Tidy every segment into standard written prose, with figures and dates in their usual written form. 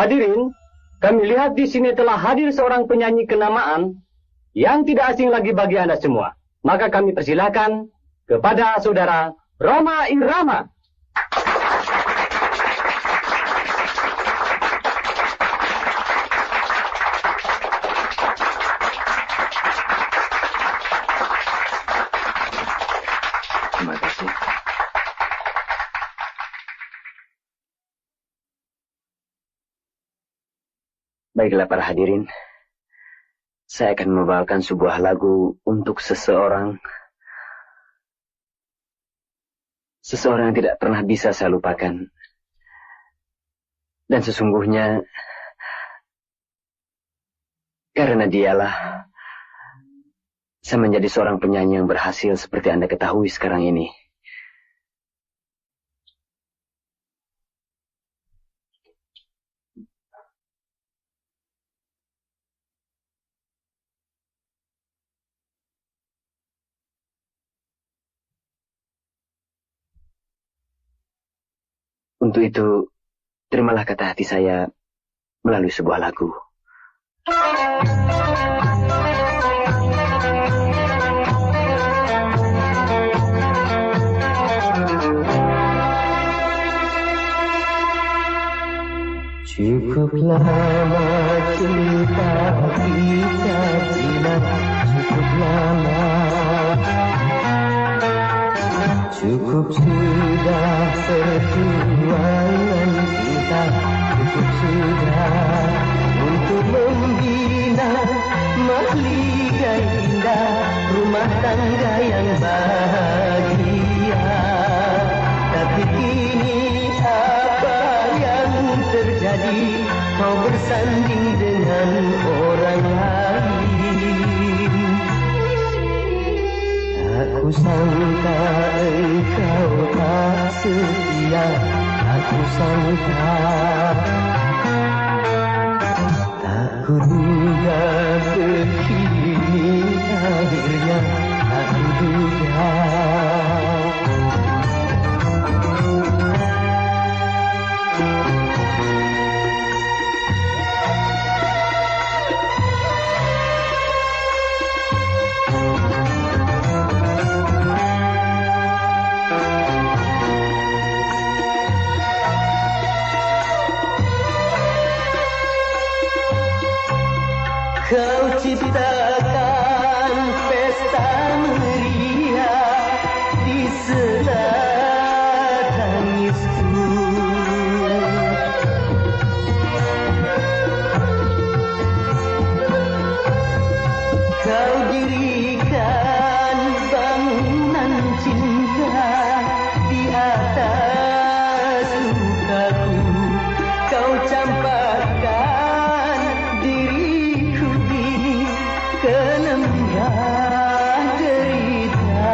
Hadirin, kami lihat di sini telah hadir seorang penyanyi kenamaan yang tidak asing lagi bagi Anda semua. Maka kami persilakan kepada saudara Rhoma Irama. Terima kasih. Baiklah para hadirin, saya akan membawakan sebuah lagu untuk seseorang yang tidak pernah bisa saya lupakan. Dan sesungguhnya karena dialah saya menjadi seorang penyanyi yang berhasil seperti Anda ketahui sekarang ini. Untuk itu, terimalah kata hati saya melalui sebuah lagu. Cukup lama cinta kita jinak, cukup lama. Cukup sudah perjuangan kita, cukup sudah untuk membina mahligai indah rumah tangga yang bahagia. Tapi kini apa yang terjadi? Kau bersanding dengan orang lain. Aku sangka engkau tak setia, aku sangka. Tak kuduga begini akhirnya, tak kuduga. Kau ciptakan pesta meriah di sela tangisku. Kau dirikan bangunan cinta di atas lukaku. Kau campakkan diriku ke lembah derita.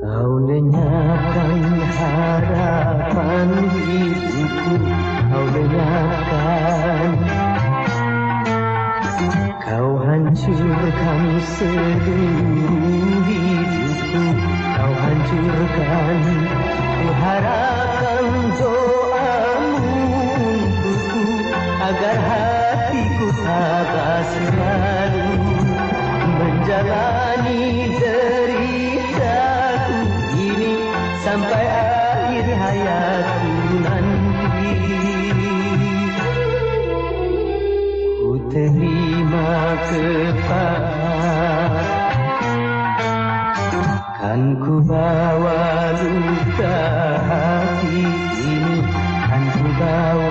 Kau lenyapkan harapan hidupku, kau lenyapkan. Kau hancurkan seluruh hidupku, kau hancurkan. Ku harapkan doamu agar hatiku tabah selalu menjalani deritaku ini sampai akhir hayatku nanti. Ku terima kepada, kan ku bawa luka hati ini, kan ku bawa.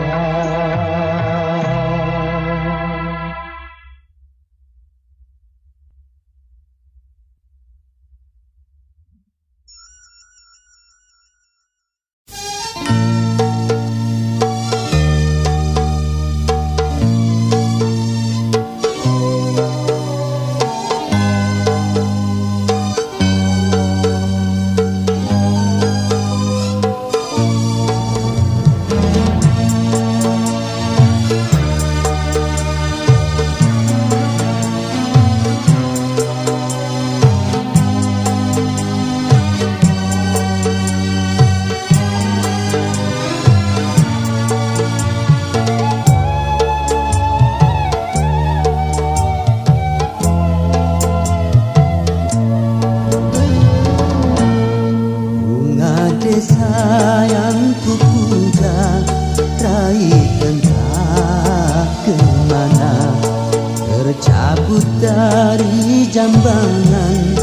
jambangan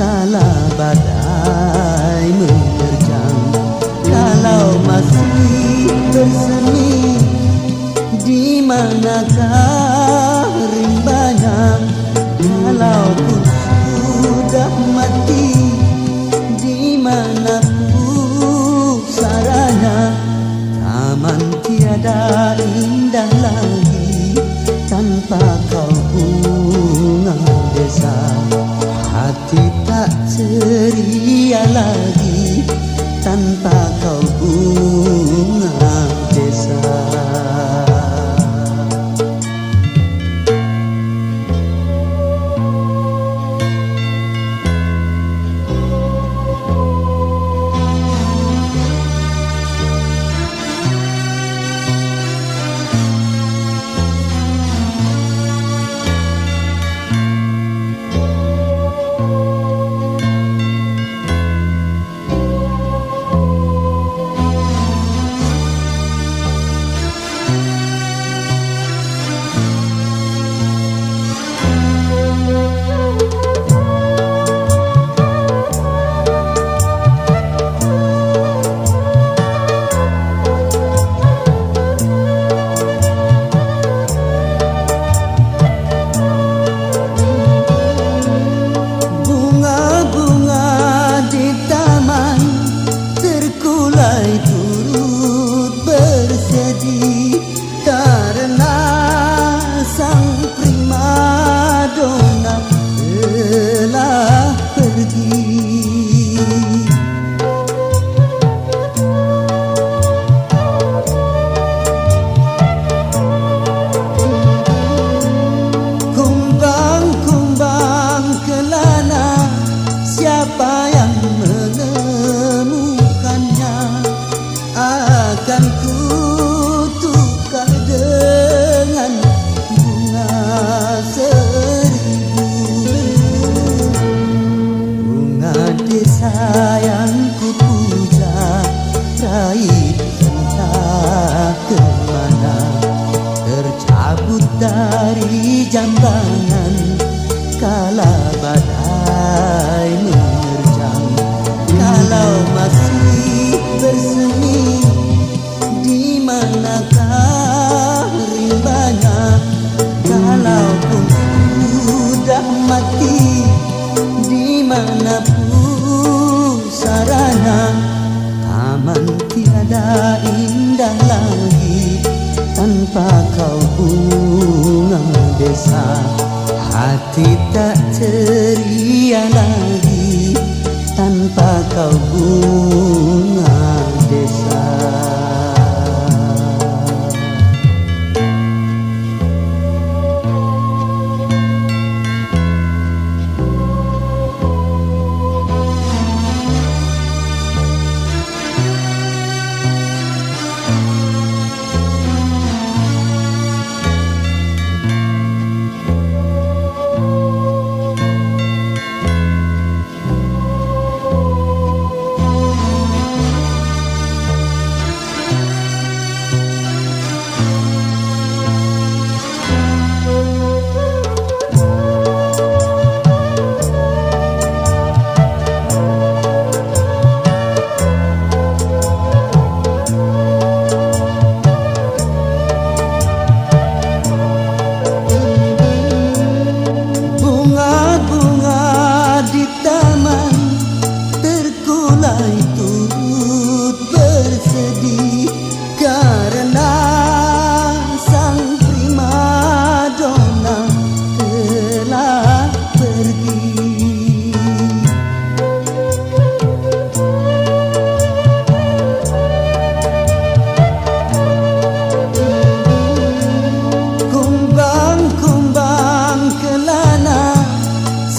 kala badai menerjang. Kalau masih bersemi, di manakah rimbanya? Kalaupun sudah mati, di mana pusaranya? Taman tiada indah lagi tanpa kau bunga desa. Hati tak ceria lagi tanpa kau bunga desa. Yang ku puja, raih entah kemana, tercabut dari jambangan kala badai menerjang. Kalau masih bersemi, di manakah rimbanya? Kalaupun sudah mati, di mana pusaranya? Taman tiada indah lagi tanpa kau bunga desa. Hati tak ceria lagi tanpa kau bunga desa.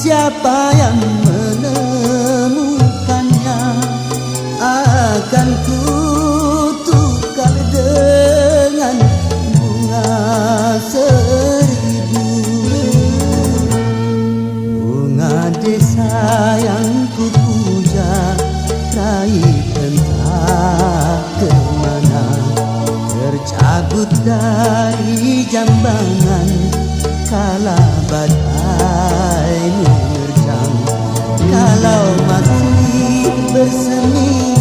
Siapa yang menemukannya? Akan ku tukar dengan bunga seribu. Bunga desa yang ku puja, raih entah kemana, tercabut dari jambangan kala badai Kalau mati bersemi,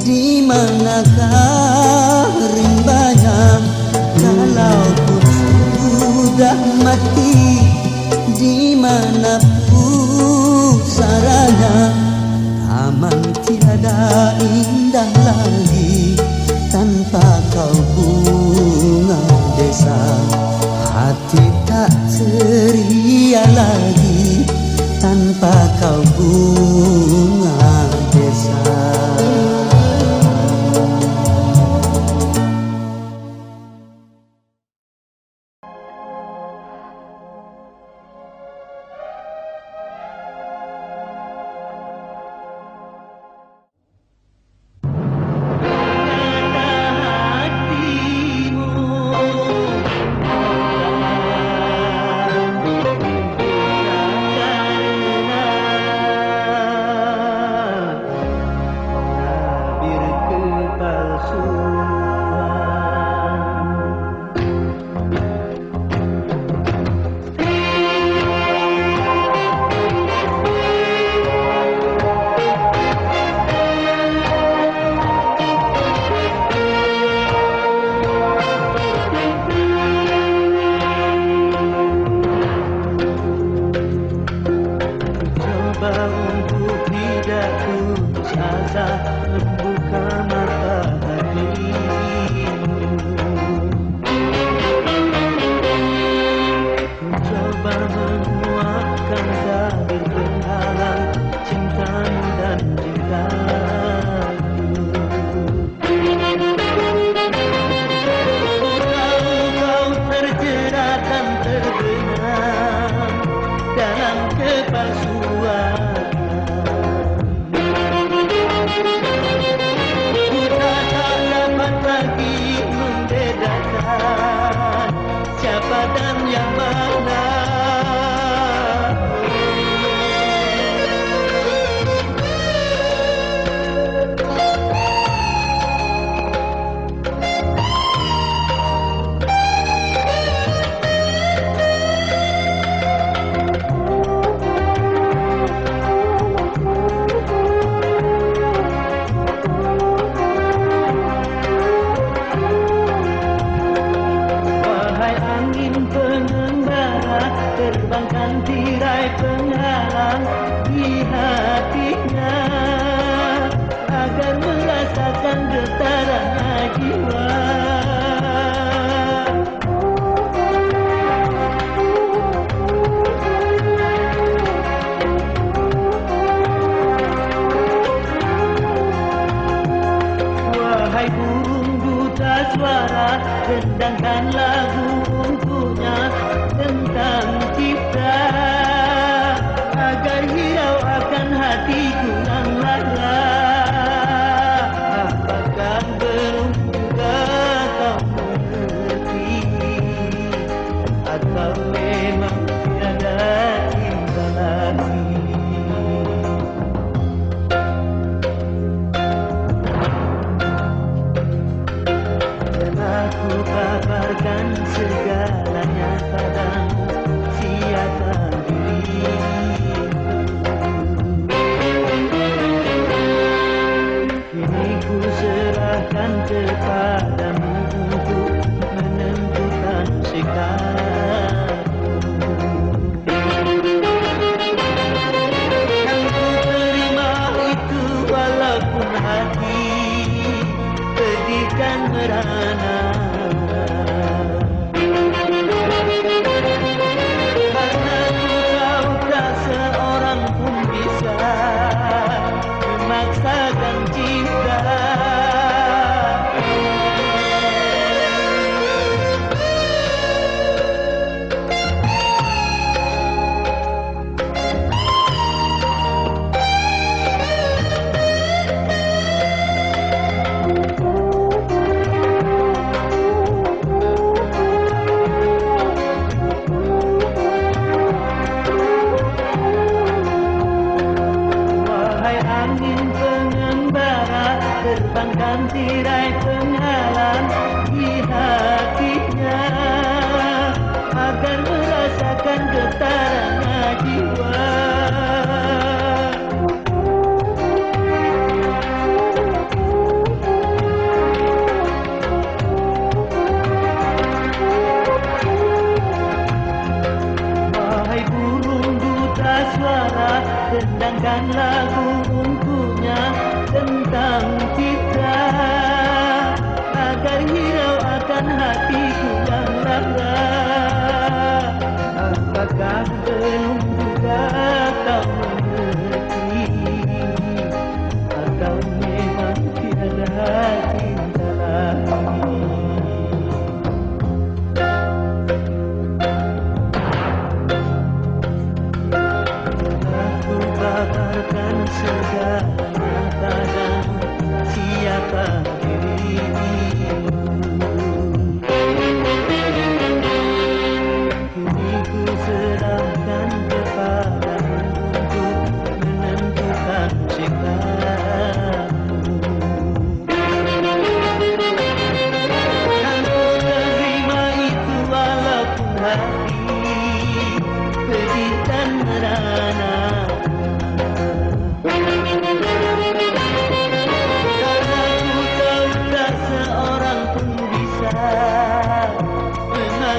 di manakah rimbanya? Kalau pun sudah mati, di mana pusaranya? Taman tiada indah lagi tanpa kau bunga desa. Hati tak ceria lagi tanpa kau bunga desa. Rendangkan lagu untuknya tentang cinta, agar hirau akan hatiku yang lara. Apakah belum juga kau mengerti, atau memang tiada cinta lagi? Aku kabarkan segalanya padamu, siapkan diriku. Kini ku serahkan kepadamu untuk menentukan sikap.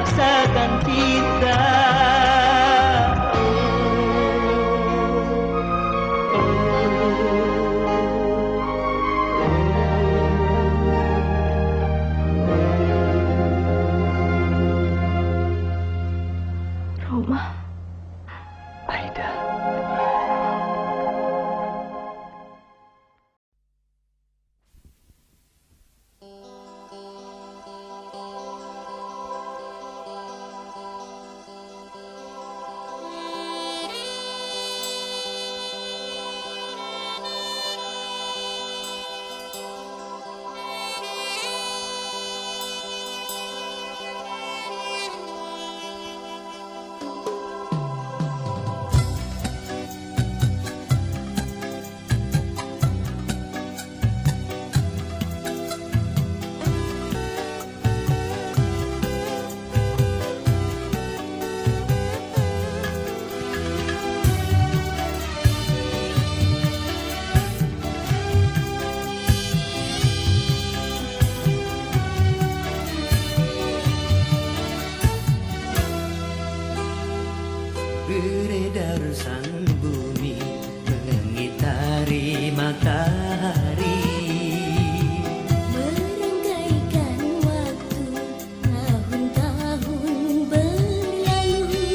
paksakan kita. Roma, Aida. Beredar sang bumi mengitari matahari, merangkaikan waktu tahun-tahun berlalu.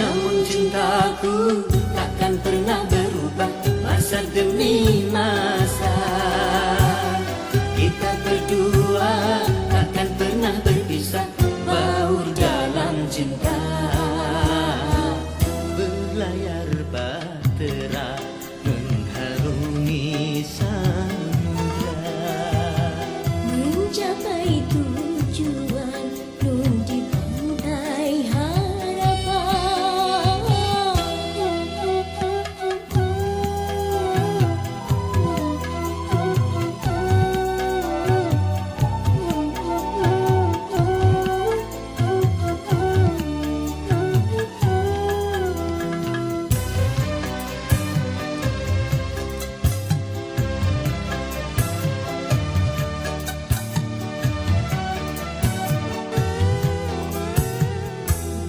namun cintaku takkan pernah berubah masa demi masa. Kita berdua takkan pernah berpisah, baur dalam cinta. Berlayar bahtera mengharungi samudra, Mencapai tujuan nun di pantai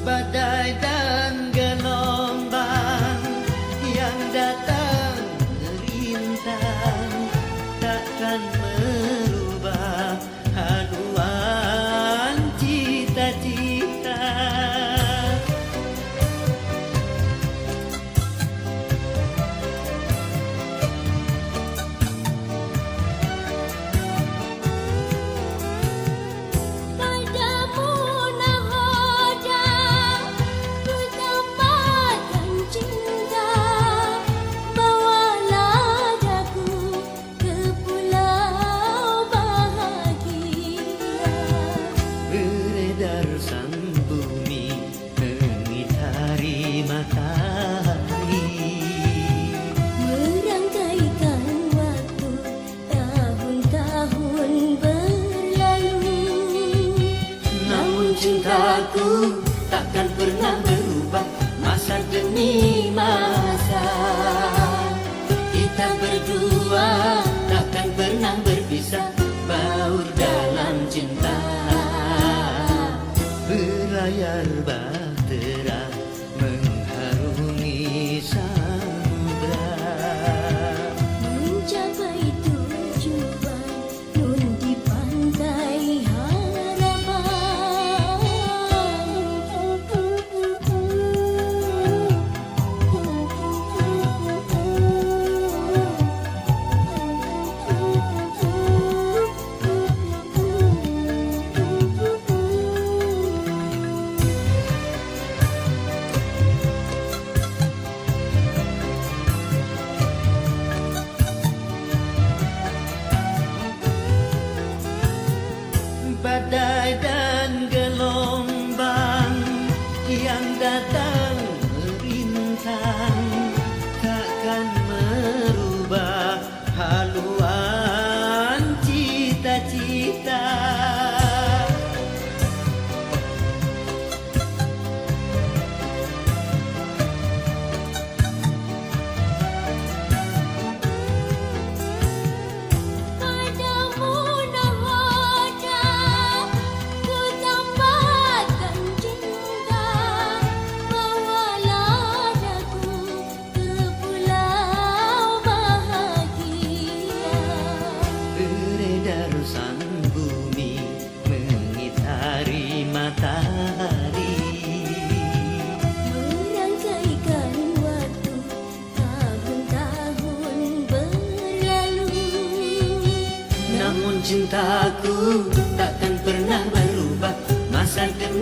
badai dan gelombang yang datang merintang takkan merubah haluan cita-cita. padamu nahoda, ku tambahkan cinta. Bawalah daku ke pulau bahagia. Beredar sang bumi mengitari matahari, Merangkaikan waktu tahun-tahun berlalu. namun cintaku takkan pernah berubah masa demi masa. Kita berdua takkan pernah berpisah, baur dalam cinta. Berlayar bahtera mengharungi samudra, Mencapai tujuan nun di pantai harapan.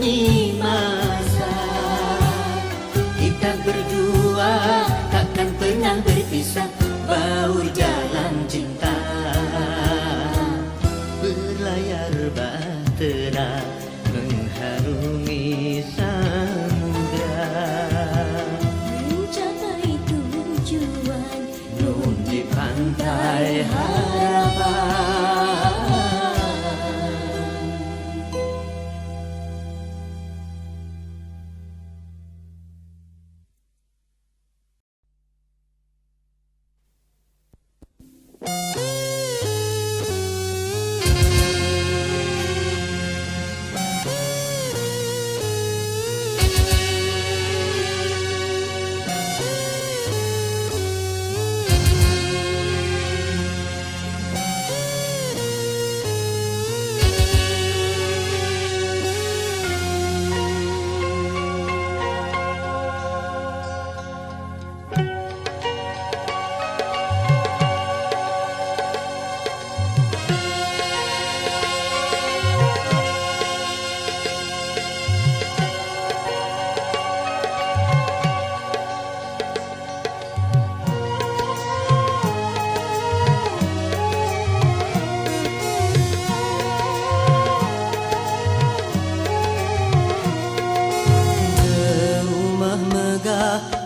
demi masa. Kita berdua takkan pernah berpisah, baur jalan cinta. Berlayar bahtera mengharungi samudra, mencapai tujuan nun di pantai harapan.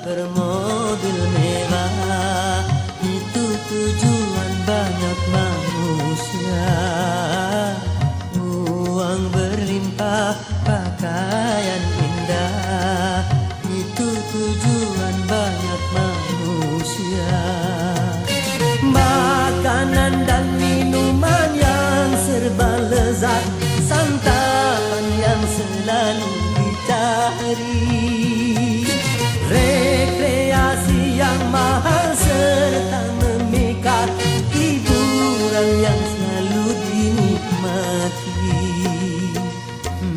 Bermobil mewah, itu tujuan banyak manusia. Uang berlimpah, pakaian indah, itu tujuan banyak manusia. Makanan dan minuman yang serba lezat, santapan yang selalu dicari, rekreasi yang mahal serta memikat, hiburan yang selalu dinikmati.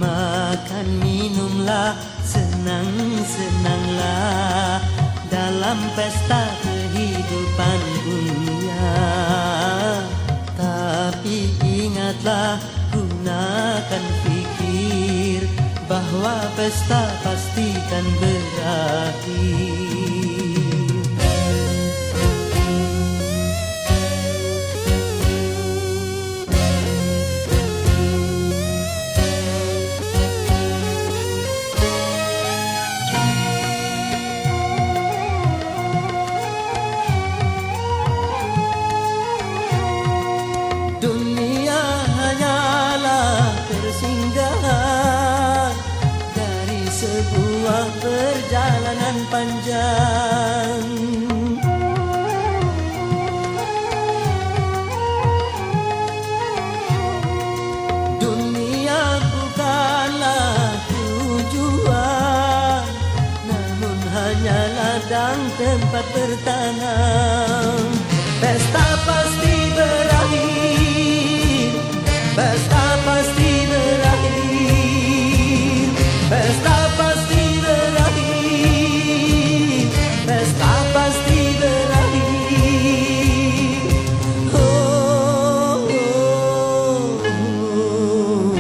Makan minumlah, senang-senanglah dalam pesta kehidupan dunia. Tapi ingatlah, gunakan fikir bahwa pesta pastikan berakhir. Dunia hanyalah persinggahan dari sebuah perjalanan panjang. Dunia bukanlah tujuan, namun hanya ladang tempat bertanam. Pesta pasti berakhir, pesta pasti berakhir, pesta pasti berakhir, pesta pasti berakhir. Oh, oh, oh.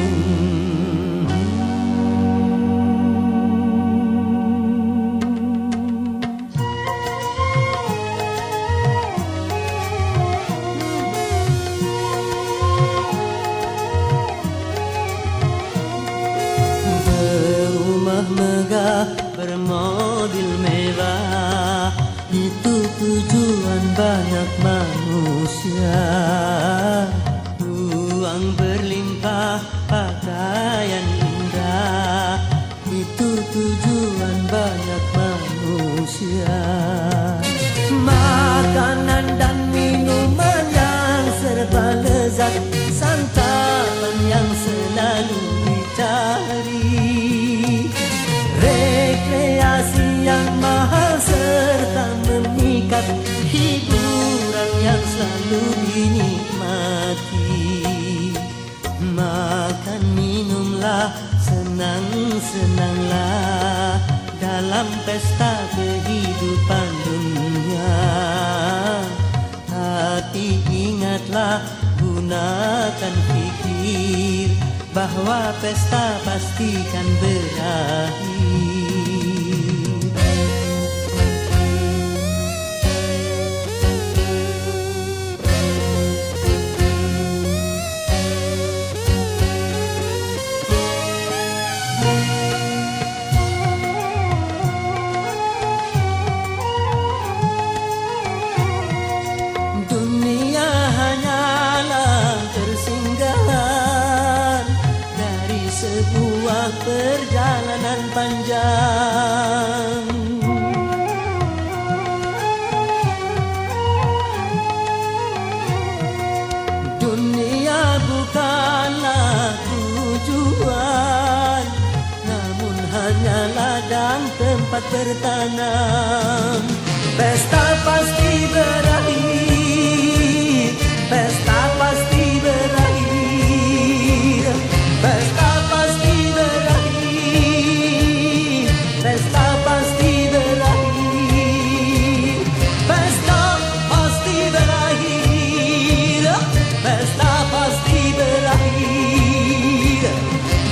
Berumah megah, bermobil mewah, itu tujuan banyak manusia. Uang berlimpah, pakaian indah, itu tujuan banyak manusia. Makanan dan minuman yang serba lezat, santapan yang selalu dicari, rekreasi yang mahal serta memikat, hiburan yang selalu dinikmati. Makan minumlah, senang-senanglah dalam pesta kehidupan dunia. Tapi ingatlah, gunakan fikir bahwa pesta pastikan berakhir. Dunia hanyalah persinggahan dari sebuah perjalanan panjang. Dunia bukanlah tujuan, namun hanya ladang tempat bertanam. Pesta pasti berakhir, pesta pasti berakhir, pesta pasti berakhir, pesta pasti berakhir, pesta pasti berakhir, pesta pasti berakhir,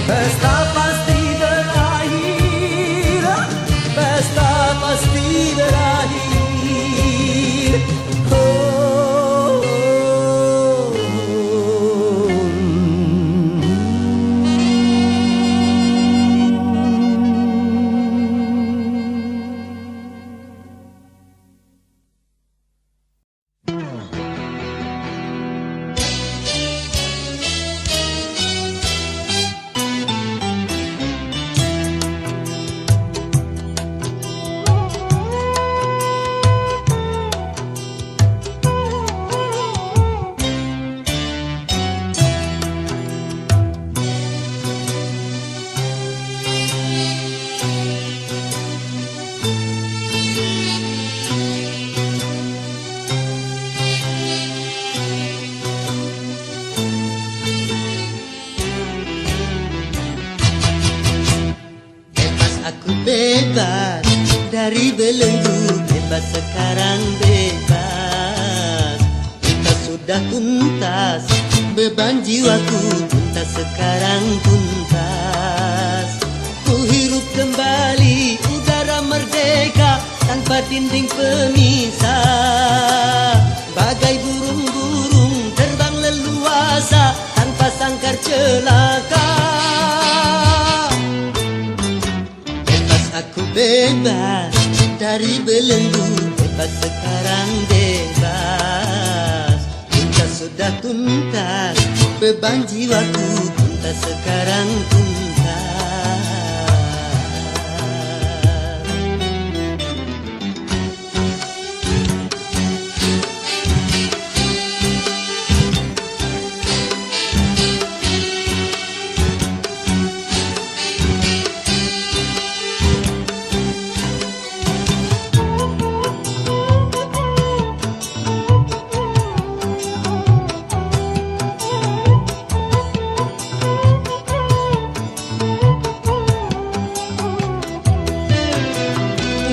pesta pasti berakhir, pesta pasti berakhir. Bebas dari belenggu, bebas sekarang bebas. Kita sudah tuntas, beban jiwaku tuntas sekarang tuntas. Ku hirup kembali udara merdeka tanpa dinding pemisah. Bagai burung-burung terbang leluasa tanpa sangkar celaka. Aku bebas dari belenggu, bebas sekarang bebas. Kita sudah tuntas, beban jiwaku tuntas sekarang tuntas.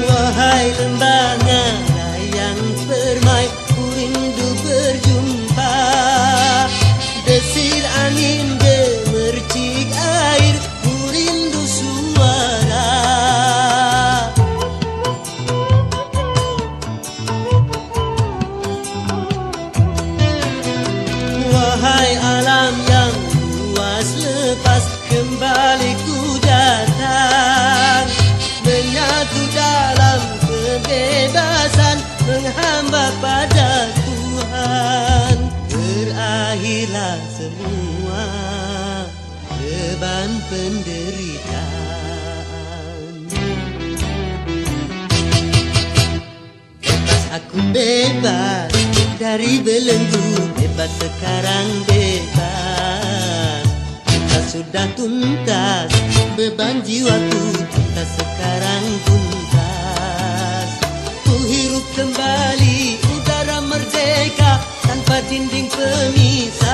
Wahai lembanga layang permai, ku rindu berjumpa. Desir angin gemercik air, ku rindu suara. Wahai alam yang luas lepas, kembali ku datang. Menyatu dalam kebebasan, menghamba pada Tuhan. Berakhirlah semua beban penderitaan. Bebas aku bebas dari belenggu, bebas sekarang bebas. Kita sudah tuntas, beban jiwaku tuntas sekarang tuntas. Ku hirup kembali udara merdeka tanpa dinding pemisah.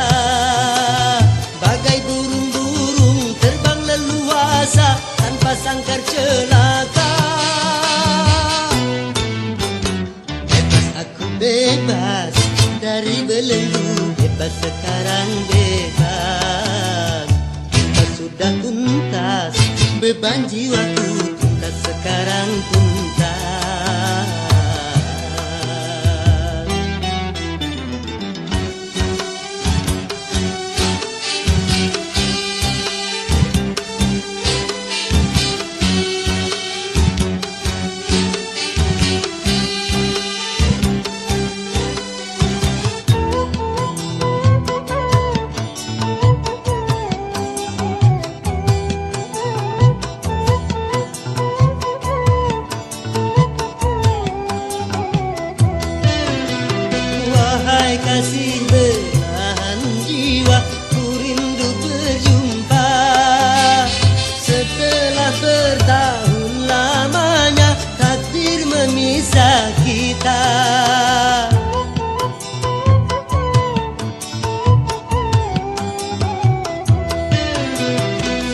Bagai burung-burung terbang leluasa tanpa sangkar celaka. Bebas aku bebas dari belenggu, bebas sekarang bebas. tuntas, beban jiwaku tuntas sekarang tuntas. Kasih belahan jiwa, ku rindu berjumpa. Setelah bertahun lamanya takdir memisah kita.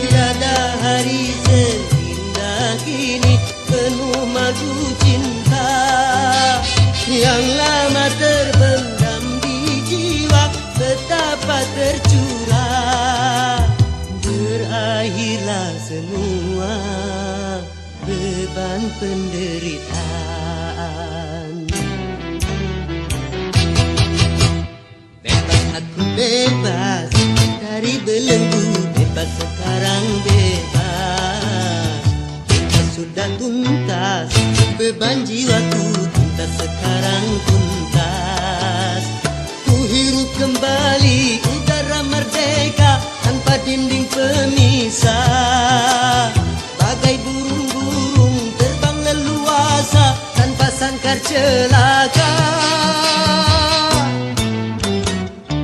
Tiada hari seindah kini penuh madu cinta yang lama terbendam betapa tercurah. Berakhirlah semua beban penderitaan. Bebas aku bebas dari belenggu, bebas sekarang bebas. Kita sudah tuntas, beban jiwaku tuntas sekarang tuntas. Hirup kembali udara merdeka tanpa dinding pemisah. Bagai burung-burung terbang leluasa tanpa sangkar celaka.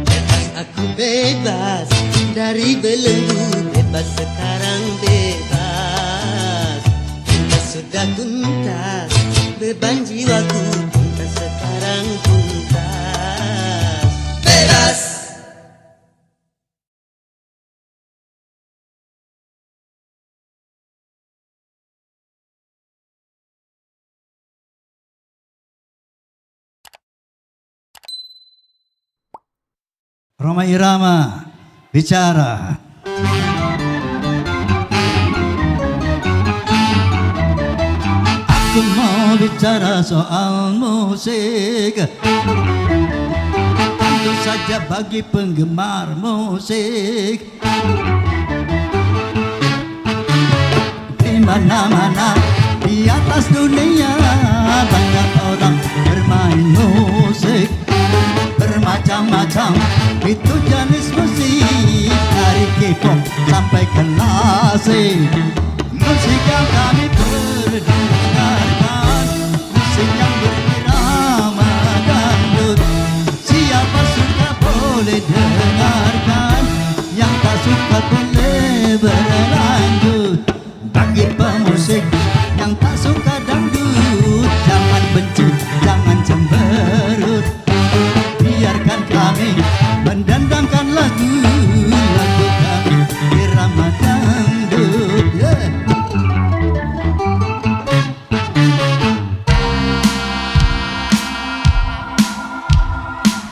Bebas aku bebas dari belenggu, bebas sekarang bebas. Kita sudah tuntas, beban jiwaku tuntas sekarang tuntas. Rhoma Irama bicara. Aku mau bicara soal musik, tentu saja bagi penggemar musik. Di mana-mana di atas dunia banyak orang bermain musik. Bermacam-macam itu jenis musik, dari K-pop sampai klasik. Musik yang kami perdengarkan, musik yang berirama dangdut. Siapa suka boleh dengarkan, yang tak suka boleh berlanjut. Bagi pemusik yang tak suka dangdut, jangan benci, jangan cemberut. Biarkan kami mendendangkan lagu-lagu kami irama dangdut.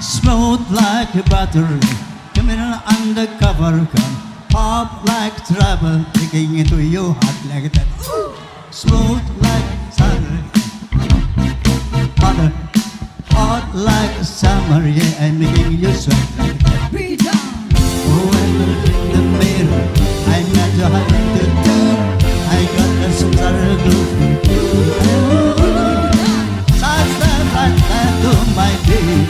Smooth like butter, coming undercover, come pop like trouble, taking into your heart like that. Smooth like butter, hot like summer, yeah, I'm making you sweat like that. Oh, I'm in the mirror, I'm not too hot to do. I got a super glue. Side step like that to my beat.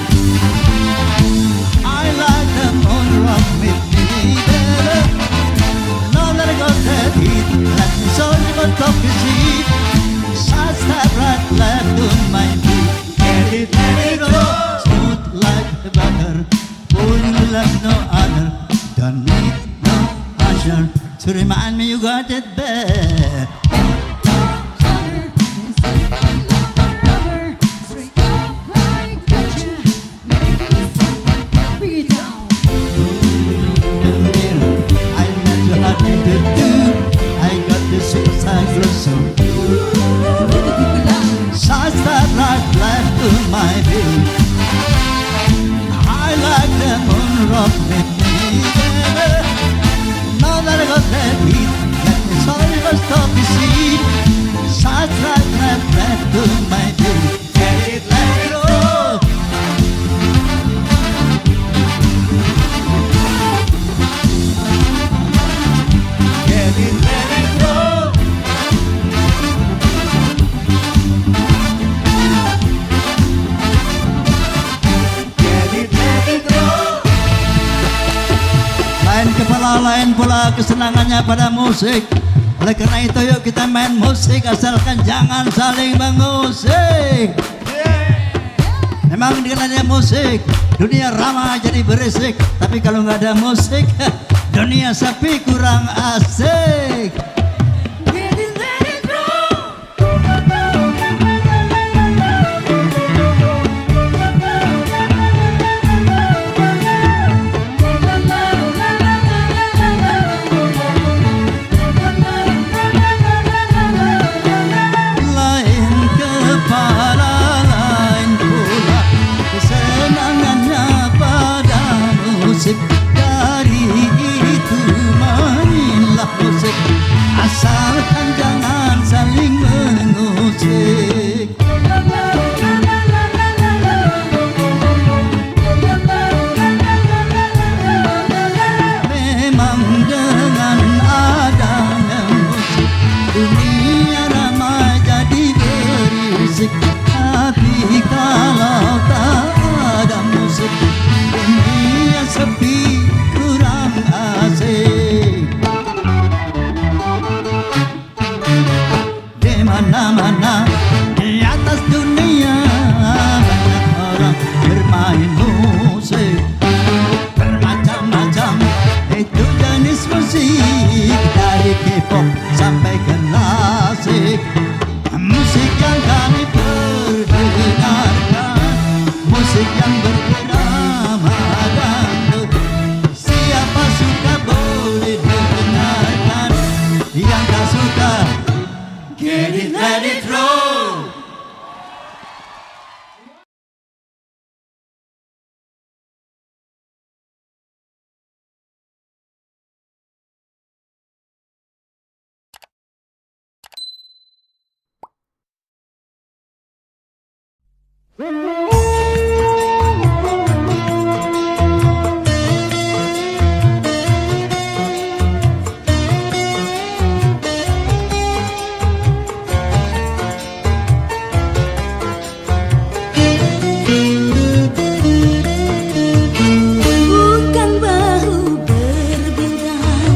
I like the moon rock with me, baby. Now that I got that heat, let me show you what talk is cheap. Side step right left to my beat. Let it go, smooth like butter, pulling like no other. Don't need no usher to remind me you got it bad. I met you hard to do. I got the suicide glow so. Side step right left to my beat. I like the moon rock with me, baby. Now that I got that beat, stop the scene. Sidetrack, left to my beat. Get it, let it go. Get it, let it go. Get it, let it go. Lain kepala, lain pula kesenangannya pada musik. Oleh karena itu yuk kita main musik, asalkan jangan saling mengusik. Memang dengan adanya musik dunia ramai jadi berisik, tapi kalau nggak ada musik dunia sepi kurang asik. Lain kepala, lain pula kesenangannya pada musik. Dari itu mainlah musik, asalkan jangan saling mengusik. Memang dengan adanya musik dunia ramai jadi berisik, tapi kalau tak ada musik dunia sepi kurang asik. Di mana-mana di atas dunia banyak orang bermain musik, bermacam-macam itu jenis musik, dari K-pop sampai ke klasik. Musik yang kami perdengarkan, musik yang berbernama dangdut. Siapa suka boleh dengarkan, yang tak suka get it, let it roll. Bukan bahu berbintang,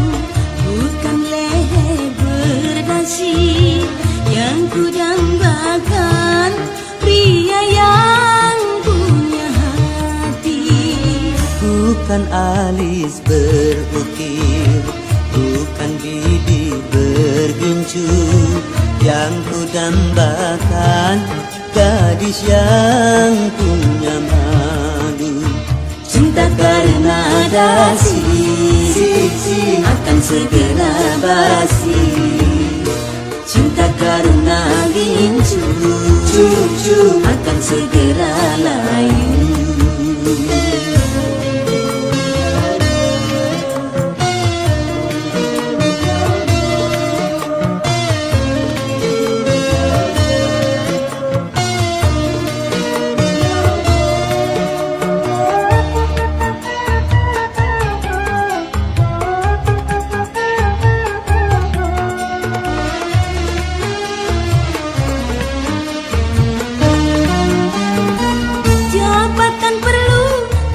bukan leher berdasi, yang ku dambakan pria yang punya hati. Bukan alis berukir, bukan bibir bergincu, yang ku dambakan gadis yang punya madu. Cinta karena dasi akan segera basi, cinta karena gincu akan segera layu. Jabatan perlu,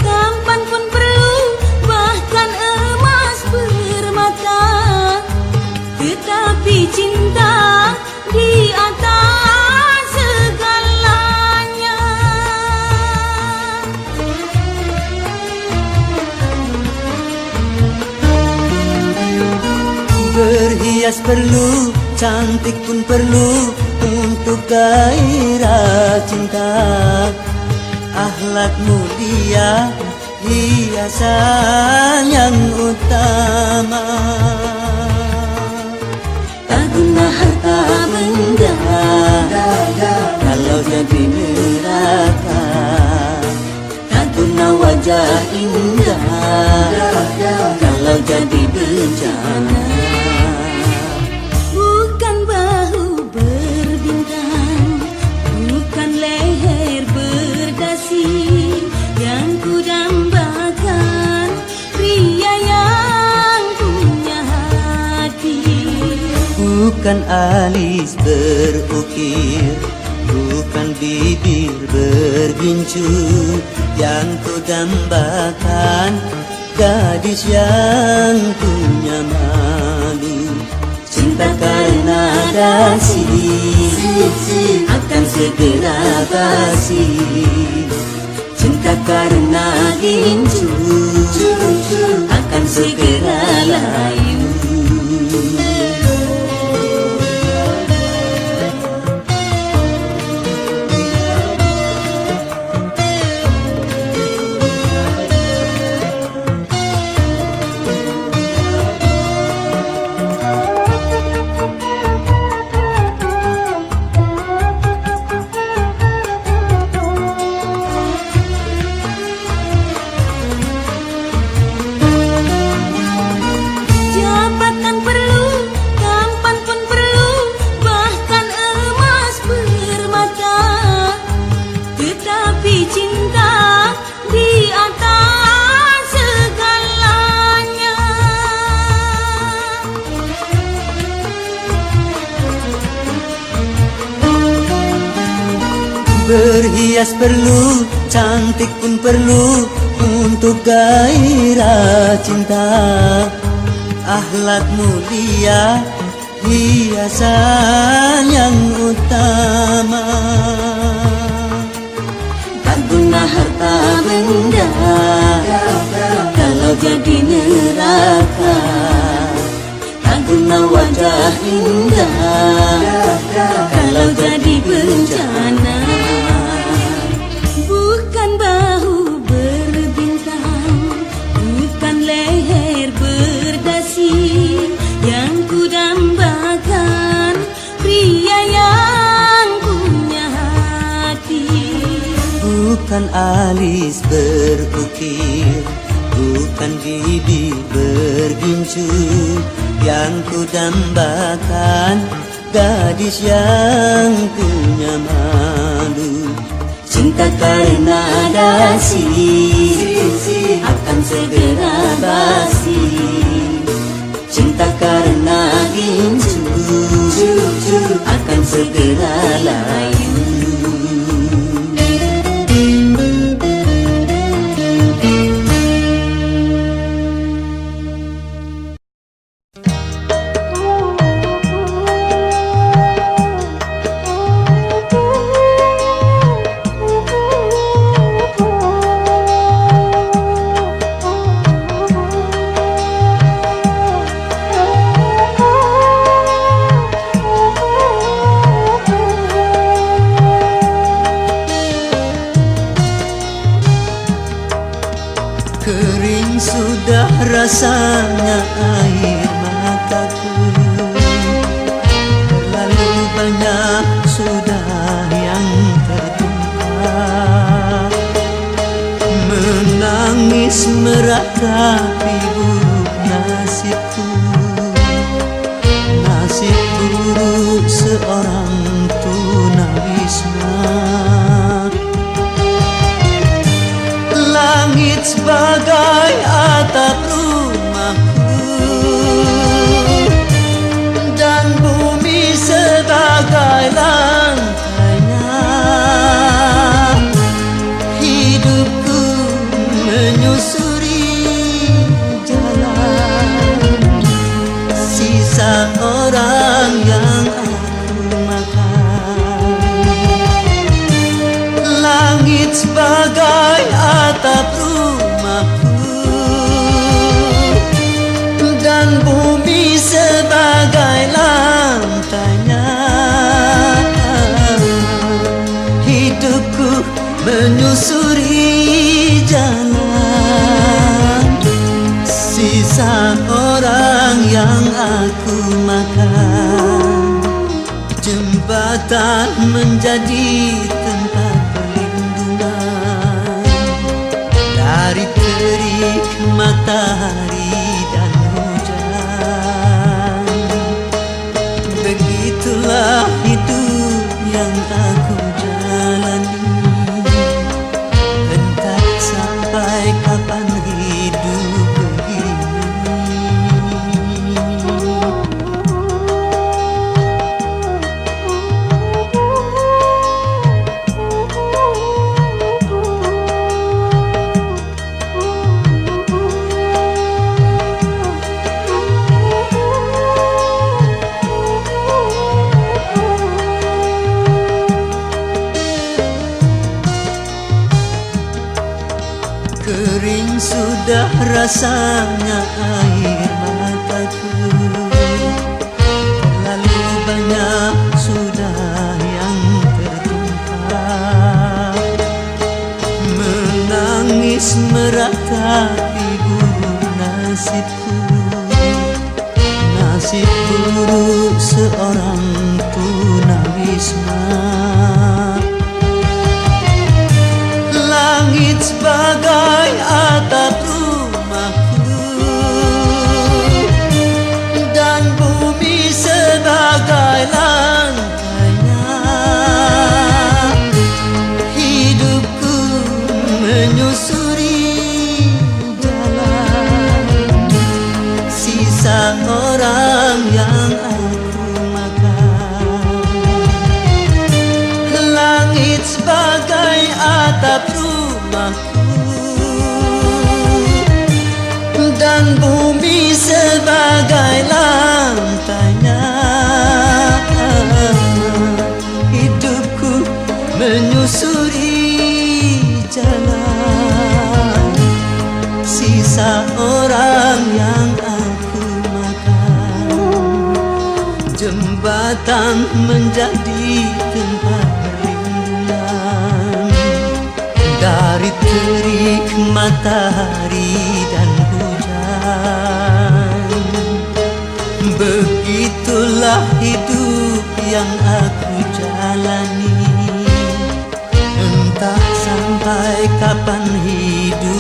tampan pun perlu, bahkan emas permata. Tetapi cinta di atas segalanya. Berhias perlu, cantik pun perlu untuk gairah cinta. Akhlak mulia, hiasan yang utama. Tak guna harta benda kalau jadi neraka. Tak guna wajah indah kalau jadi bencana. Bukan alis berukir, bukan bibir bergincu, yang ku dambakan gadis yang punya malu. Cinta karena dasi akan segera basi, cinta karena gincu akan segera layu. Berhias perlu, cantik pun perlu untuk gairah cinta. Akhlak mulia, hiasan yang utama. Tak guna harta benda kalau jadi neraka. Tak guna wajah indah kalau jadi bencana. Bukan bahu berbintang, bukan leher berdasi, yang ku dambakan pria yang punya hati. Bukan alis berukir, bukan bibir bergincu, yang ku dambakan gadis yang punya malu. Cinta karena dasi akan segera basi, cinta karena gincu akan segera layu. Kering sudah rasanya air mataku, terlalu banyak sudah yang tertumpah. Menangis meratapi buruk nasibku, nasib buruk seorang tunawisma. Langit sebagai atap rumahku, dan bumi sebagai lantainya. Hidupku menyusuri jalan sisa orang yang aku makan. Langit sebagai atap rumahku, dan bumi sebagai lantainya. Hidupku menyusuri jalan sisa orang yang aku makan. Jembatan menjadi tempat perlindungan dari terik matahari dan hujan. Begitulah hidup yang aku jalani, entah sampai kapan hidup begini. sudah rasanya air mataku. Terlalu banyak sudah yang tertumpah, menangis meratapi buruk nasibku. Nasib buruk seorang tunawisma. Langit sebagai atap rumahku, dan bumi sebagai lantainya. Hidupku menyusuri jalan sisa orang yang aku makan. Langit sebagai atap rumahku, dan bumi sebagai lantainya. Hidupku menyusuri jalan sisa orang yang aku makan. Jembatan menjadi tempat perlindungan dari terik matahari dan hujan. Begitulah hidup yang aku jalani. Entah sampai kapan hidup